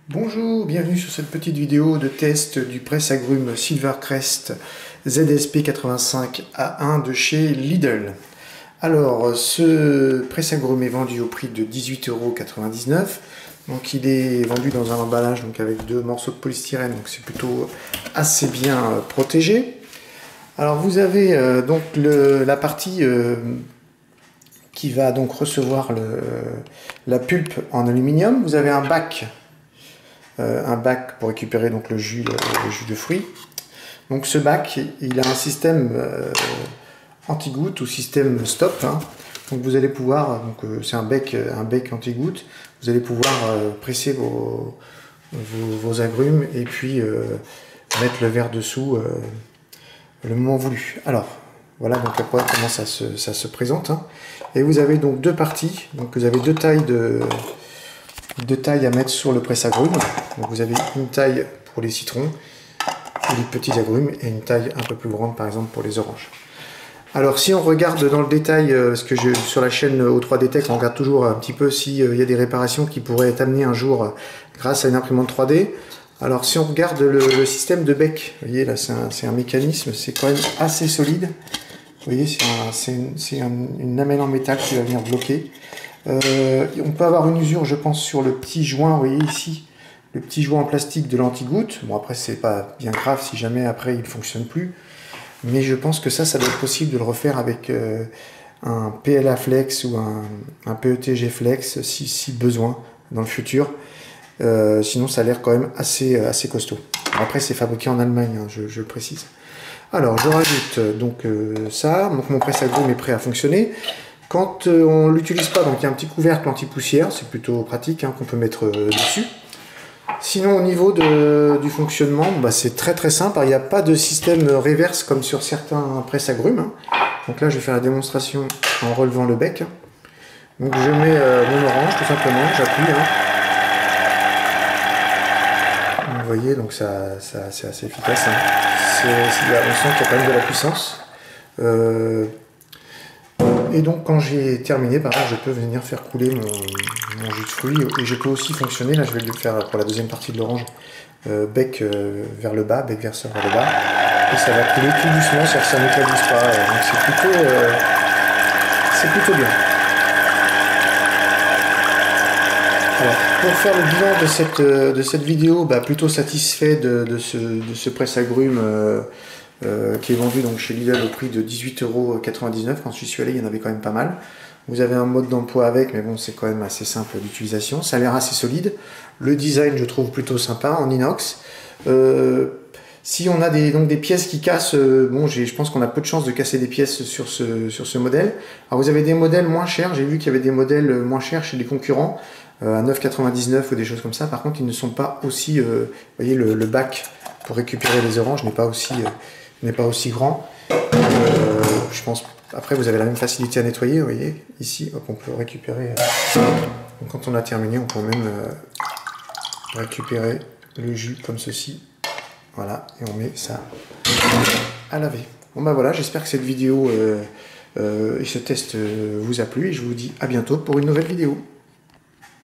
Bonjour, bienvenue sur cette petite vidéo de test du presse-agrumes Silvercrest ZSP 85A1 de chez Lidl. Alors, ce presse-agrumes est vendu au prix de 18,99 €. Donc il est vendu dans un emballage donc avec deux morceaux de polystyrène, donc c'est plutôt assez bien protégé. Alors vous avez donc la partie qui va donc recevoir la pulpe en aluminium. Vous avez un bac pour récupérer donc le jus de fruits. Donc ce bac, il a un système anti-goutte ou système stop, hein. Donc vous allez pouvoir, c'est un bec anti-goutte, vous allez pouvoir presser vos agrumes et puis mettre le verre dessous le moment voulu. Alors voilà donc après comment ça se présente, hein. Et vous avez donc deux parties, donc vous avez deux tailles à mettre sur le presse-agrumes. Donc vous avez une taille pour les citrons et les petits agrumes et une taille un peu plus grande par exemple pour les oranges. Alors si on regarde dans le détail, ce que sur la chaîne O3D Tech, on regarde toujours un petit peu s'il y a des réparations qui pourraient être amenées un jour grâce à une imprimante 3D. Alors si on regarde le système de bec, vous voyez là c'est un mécanisme, c'est quand même assez solide. Vous voyez c'est une lamelle en métal qui va venir bloquer. On peut avoir une usure, je pense, sur le petit joint, vous voyez ici, le petit joint en plastique de l'anti-goutte. Bon, après, c'est pas bien grave si jamais après il ne fonctionne plus. Mais je pense que ça doit être possible de le refaire avec un PLA Flex ou un PETG Flex si besoin dans le futur. Sinon, ça a l'air quand même assez costaud. Après, c'est fabriqué en Allemagne, hein, je le précise. Alors, je rajoute donc ça. Donc, mon presse-agrumes est prêt à fonctionner. Quand on ne l'utilise pas, donc il y a un petit couvercle anti-poussière, c'est plutôt pratique, hein, qu'on peut mettre dessus. Sinon au niveau du fonctionnement, c'est très simple, il n'y a pas de système reverse comme sur certains presse-agrumes, hein. Donc là je vais faire la démonstration en relevant le bec. Donc je mets mon orange tout simplement, j'appuie, hein. Vous voyez, donc c'est assez efficace, hein. On sent qu'il y a quand même de la puissance. Et donc quand j'ai terminé, par exemple, je peux venir faire couler mon jus de fruits et je peux aussi fonctionner, là je vais le faire pour la deuxième partie de l'orange, bec vers le bas, bec verseur vers le bas, et ça va couler tout doucement, ça n'éclabousse pas, donc c'est plutôt bien. Alors, pour faire le bilan de cette vidéo, plutôt satisfait de ce presse-agrumes qui est vendu donc chez Lidl au prix de 18,99 €. Quand je suis allé, il y en avait quand même pas mal. Vous avez un mode d'emploi avec, mais bon, c'est quand même assez simple d'utilisation. Ça a l'air assez solide. Le design, je trouve plutôt sympa, en inox. Si on a des pièces qui cassent, je pense qu'on a peu de chances de casser des pièces sur ce modèle. Alors vous avez des modèles moins chers. J'ai vu qu'il y avait des modèles moins chers chez les concurrents, à 9,99 € ou des choses comme ça. Par contre, ils ne sont pas aussi... vous voyez, le bac pour récupérer les oranges n'est pas aussi grand. Je pense, après vous avez la même facilité à nettoyer, vous voyez, ici, hop, on peut récupérer, donc quand on a terminé, on peut même récupérer le jus comme ceci, voilà, et on met ça à laver. Bon voilà, j'espère que cette vidéo et ce test vous a plu, et je vous dis à bientôt pour une nouvelle vidéo.